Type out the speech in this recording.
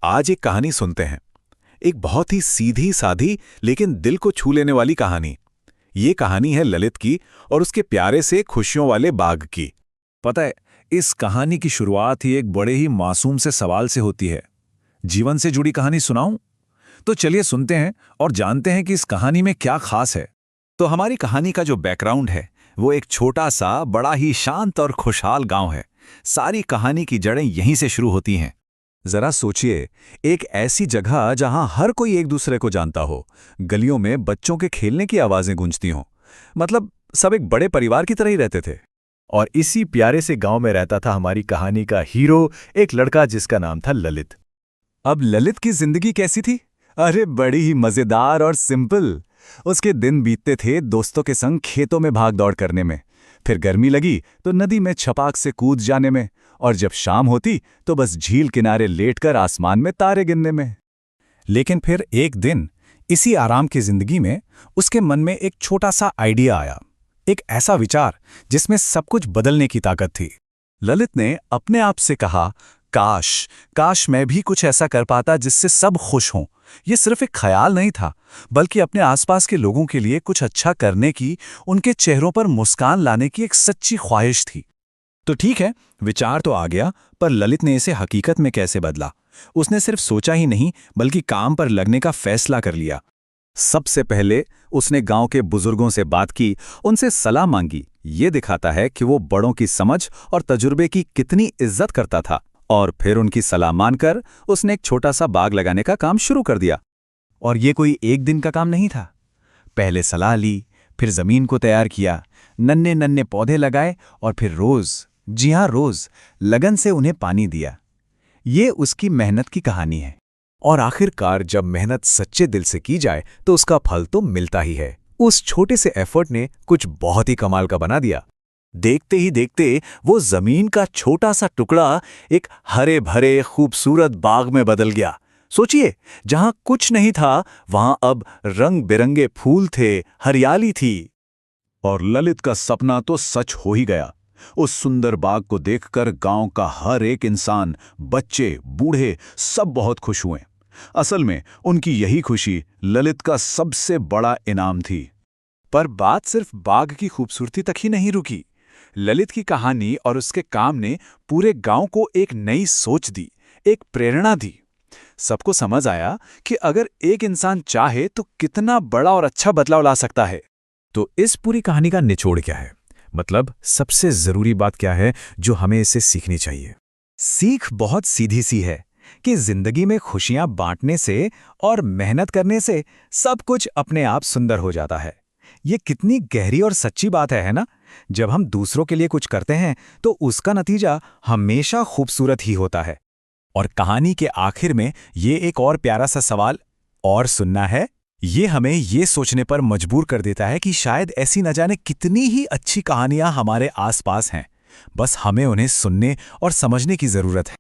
आज एक कहानी सुनते हैं। एक बहुत ही सीधी सादी लेकिन दिल को छू लेने वाली कहानी। ये कहानी है ललित की और उसके प्यारे से खुशियों वाले बाग की। पता है, इस कहानी की शुरुआत ही एक बड़े ही मासूम से सवाल से होती है। जीवन से जुड़ी कहानी सुनाऊं? तो चलिए सुनते हैं और जानते हैं कि इस कहानी में क्या खास है। तो हमारी कहानी का जो बैकग्राउंड है वो एक छोटा सा बड़ा ही शांत और खुशहाल गांव है। सारी कहानी की जड़ें यहीं से शुरू होती हैं। जरा सोचिए, एक ऐसी जगह जहां हर कोई एक दूसरे को जानता हो, गलियों में बच्चों के खेलने की आवाजें गूंजती हों। मतलब सब एक बड़े परिवार की तरह ही रहते थे। और इसी प्यारे से गांव में रहता था हमारी कहानी का हीरो, एक लड़का जिसका नाम था ललित। अब ललित की जिंदगी कैसी थी? अरे बड़ी ही मजेदार और सिंपल। उसके दिन बीतते थे दोस्तों के संग खेतों में भाग दौड़ करने में, फिर गर्मी लगी तो नदी में छपाक से कूद जाने में, और जब शाम होती तो बस झील किनारे लेटकर आसमान में तारे गिनने में। लेकिन फिर एक दिन इसी आराम की जिंदगी में उसके मन में एक छोटा सा आइडिया आया, एक ऐसा विचार जिसमें सब कुछ बदलने की ताकत थी। ललित ने अपने आप से कहा, काश काश मैं भी कुछ ऐसा कर पाता जिससे सब खुश हों। ये सिर्फ एक ख्याल नहीं था, बल्कि अपने आसपास के लोगों के लिए कुछ अच्छा करने की, उनके चेहरों पर मुस्कान लाने की एक सच्ची ख्वाहिश थी। तो ठीक है, विचार तो आ गया, पर ललित ने इसे हकीकत में कैसे बदला? उसने सिर्फ सोचा ही नहीं, बल्कि काम पर लगने का फैसला कर लिया। सबसे पहले उसने गांव के बुजुर्गों से बात की, उनसे सलाह मांगी। ये दिखाता है कि वो बड़ों की समझ और तजुर्बे की कितनी इज्जत करता था। और फिर उनकी सलाह मानकर उसने एक छोटा सा बाग लगाने का काम शुरू कर दिया। और ये कोई एक दिन का काम नहीं था। पहले सलाह ली, फिर जमीन को तैयार किया, नन्हे नन्हे पौधे लगाए और फिर रोज, जी हाँ रोज, लगन से उन्हें पानी दिया। ये उसकी मेहनत की कहानी है। और आखिरकार जब मेहनत सच्चे दिल से की जाए तो उसका फल तो मिलता ही है। उस छोटे से एफर्ट ने कुछ बहुत ही कमाल का बना दिया। देखते ही देखते वो जमीन का छोटा सा टुकड़ा एक हरे भरे खूबसूरत बाग में बदल गया। सोचिए, जहां कुछ नहीं था वहां अब रंग बिरंगे फूल थे, हरियाली थी। और ललित का सपना तो सच हो ही गया। उस सुंदर बाग को देखकर गांव का हर एक इंसान, बच्चे बूढ़े, सब बहुत खुश हुए। असल में उनकी यही खुशी ललित का सबसे बड़ा इनाम थी। पर बात सिर्फ बाग की खूबसूरती तक ही नहीं रुकी। ललित की कहानी और उसके काम ने पूरे गांव को एक नई सोच दी, एक प्रेरणा दी। सबको समझ आया कि अगर एक इंसान चाहे तो कितना बड़ा और अच्छा बदलाव ला सकता है। तो इस पूरी कहानी का निचोड़ क्या है? मतलब सबसे जरूरी बात क्या है जो हमें इससे सीखनी चाहिए? सीख बहुत सीधी सी है कि जिंदगी में खुशियां बांटने से और मेहनत करने से सब कुछ अपने आप सुंदर हो जाता है। ये कितनी गहरी और सच्ची बात है ना? जब हम दूसरों के लिए कुछ करते हैं तो उसका नतीजा हमेशा खूबसूरत ही होता है। और कहानी के आखिर में ये एक और प्यारा सा सवाल और सुनना है। ये हमें ये सोचने पर मजबूर कर देता है कि शायद ऐसी न जाने कितनी ही अच्छी कहानियां हमारे आसपास हैं, बस हमें उन्हें सुनने और समझने की जरूरत है।